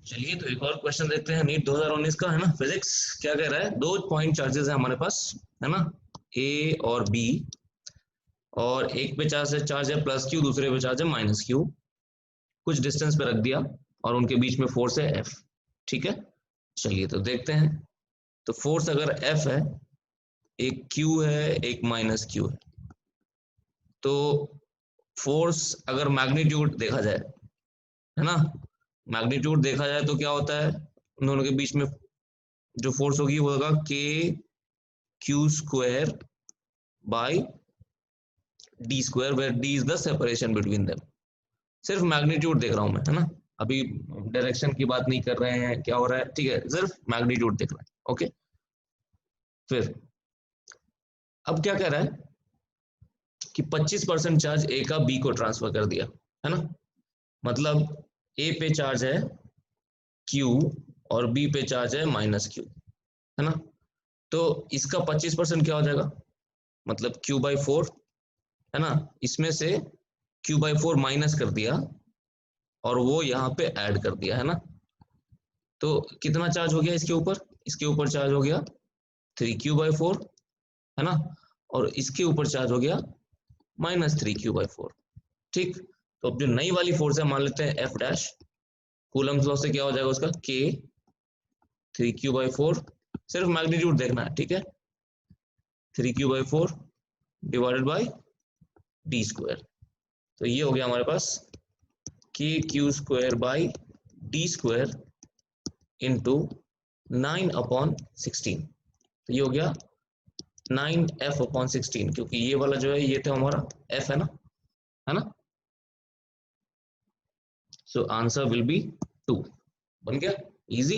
चलिए तो एक और क्वेश्चन देखते हैं नीट 2019 का, है ना। फिजिक्स क्या कह रहा है, दो पॉइंट चार्जेस है हमारे पास, है ना, ए और बी, और एक पे चार्ज है प्लस क्यू, दूसरे पे चार्ज है माइनस क्यू, कुछ डिस्टेंस पे रख दिया और उनके बीच में फोर्स है एफ। ठीक है, चलिए तो देखते हैं। तो फोर्स अगर एफ है, एक क्यू है एक माइनस क्यू है, तो फोर्स अगर मैग्नीट्यूड देखा जाए, है ना, मैग्नीट्यूड देखा जाए तो क्या होता है, उन दोनों के बीच में जो फोर्स होगी वो होगा k q square by d square, where d is the separation between them. सिर्फ मैग्नीट्यूड देख रहा हूं मैं, है ना, अभी डायरेक्शन की बात नहीं कर रहे हैं क्या हो रहा है, ठीक है, सिर्फ मैग्नीट्यूड देख रहे हैं। ओके, फिर अब क्या कह रहा है कि 25% चार्ज ए का बी को ट्रांसफर कर दिया, है ना, मतलब ए पे चार्ज है क्यू और बी पे चार्ज है माइनस क्यू, है ना। तो इसका 25% क्या हो जाएगा, मतलब क्यू बाई फोर, है ना, इसमें से क्यू बाई फोर माइनस कर दिया और वो यहाँ पे ऐड कर दिया, है ना। तो कितना चार्ज हो गया इसके ऊपर, इसके ऊपर चार्ज हो गया 3 क्यू बाई फोर, है ना, और इसके ऊपर चार्ज हो गया -3 क्यू बाई फोर। ठीक, तो अब जो नई वाली फोर्स है मान लेते हैं एफ डैश, कूलम्स लॉ से क्या हो जाएगा उसका, के 3 क्यू बाई फोर, सिर्फ मैग्नीट्यूड देखना है, ठीक है, 3 Q by four divided by d square. तो ये हो गया हमारे पास के q square by d square into 9/16। तो ये हो गया 9f/16, क्योंकि ये वाला जो है ये था हमारा f, है ना। So answer will be 2। बन गया इजी।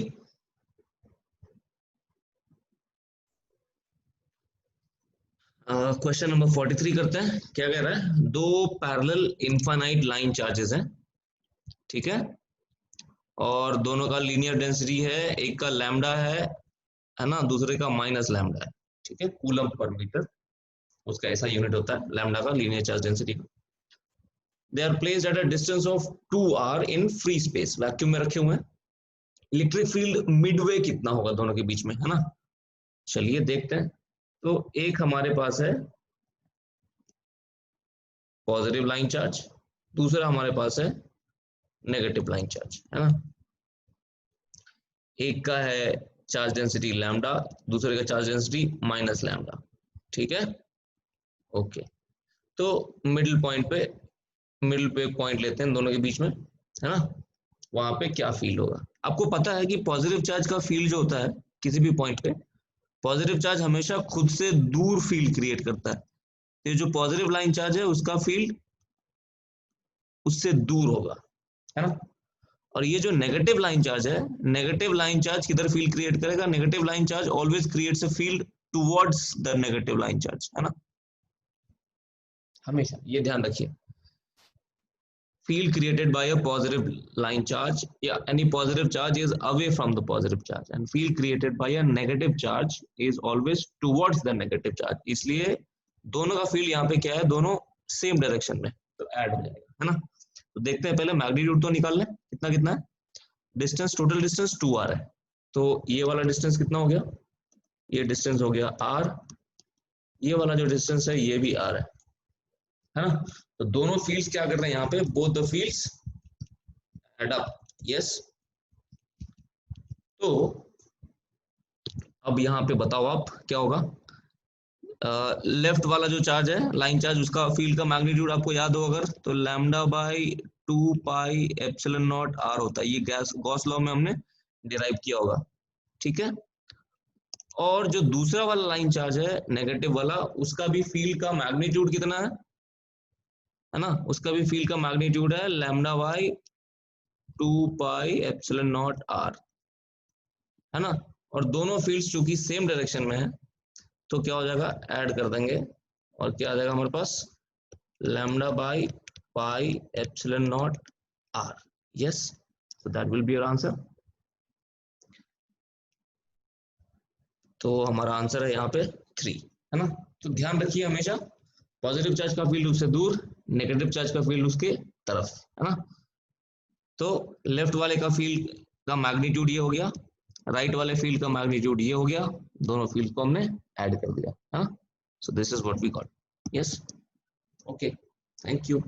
क्वेश्चन नंबर 43 करते हैं। क्या कह रहा है, दो पैरेलल इनफाइनाइट लाइन चार्जेस हैं, ठीक है, और दोनों का लीनियर डेंसिटी है, एक का लैम्डा है ना, दूसरे का माइनस लैम्डा है, ठीक है, कूलम पर मीटर उसका ऐसा यूनिट होता है लैम्डा का, लीनियर चार्ज डेंसिटी का। They are placed at a distance of 2r in free space, vacuum में रखे हुए हैं। इलेक्ट्रिक फील्ड मिडवे कितना होगा दोनों के बीच में, है ना। चलिए देखते हैं। तो एक हमारे पास है पॉजिटिव लाइन चार्ज, दूसरा हमारे पास है नेगेटिव लाइन चार्ज, है ना। एक का है चार्ज डेंसिटी लैम्डा, दूसरे का चार्ज डेंसिटी माइनस लैम्डा, ठीक है। ओके, तो मिडिल पे पॉइंट लेते हैं दोनों के बीच में, है ना, वहां पे क्या फील्ड होगा। आपको पता है कि पॉजिटिव चार्ज का फील्ड जो होता है किसी भी पॉइंट पे, पॉजिटिव चार्ज हमेशा खुद से दूर फील्ड क्रिएट करता है। ये जो पॉजिटिव लाइन चार्ज है उसका फील्ड उससे दूर होगा, है ना। और ये जो नेगेटिव लाइन चार्ज है, नेगेटिव लाइन चार्ज किधर फील्ड क्रिएट करेगा, negative line charge always creates a field towards the negative line charge, है ना, हमेशा ये ध्यान रखिए। Field created by a positive line charge, yeah, any positive charge is away from the positive charge, and field created by a negative charge is always towards the negative charge. इसलिए दोनों का field यहाँ पे क्या है, दोनों same direction में, तो ऐड हो जाएगा, है ना। तो देखते हैं, पहले मैग्नीट्यूड तो निकाल लें, कितना कितना है, डिस्टेंस, टोटल डिस्टेंस 2r है, तो ये वाला डिस्टेंस कितना हो गया, ये डिस्टेंस हो गया r, ये वाला जो डिस्टेंस है ये भी r है ना। तो दोनों फील्ड्स क्या कर रहे हैं यहाँ पे, both the fields add up, yes. तो अब यहाँ पे बताओ आप क्या होगा, लेफ्ट वाला जो चार्ज है लाइन चार्ज, उसका फील्ड का मैग्नीट्यूड आपको याद हो अगर, तो lambda by 2 pi epsilon naught r होता है, ये गॉस लॉ में हमने डिराइव किया होगा, ठीक है। और जो दूसरा वाला लाइन चार्ज है नेगेटिव वाला, उसका भी फील्ड का मैग्नीट्यूड कितना है ना, उसका भी फील्ड का मैग्नीट्यूड है lambda by 2 pi epsilon naught r, है ना। और दोनों फील्ड्स चूंकि सेम डायरेक्शन में है, तो क्या हो जाएगा, ऐड कर देंगे, और क्या आ जाएगा हमारे पास, lambda by pi epsilon naught R, yes. So that will be your answer. तो हमारा आंसर है यहाँ पे 3, है ना। तो ध्यान रखिए हमेशा, पॉजिटिव चार्ज का फील्ड उससे दूर, नेगेटिव चार्ज का फील्ड उसके तरफ, है ना। तो लेफ्ट वाले का फील्ड का मैग्नीट्यूड ये हो गया, राइट वाले फील्ड का मैग्नीट्यूड ये हो गया, दोनों फील्ड को हमने ऐड कर दिया, हाँ. So this is what we got. Yes, okay, thank you.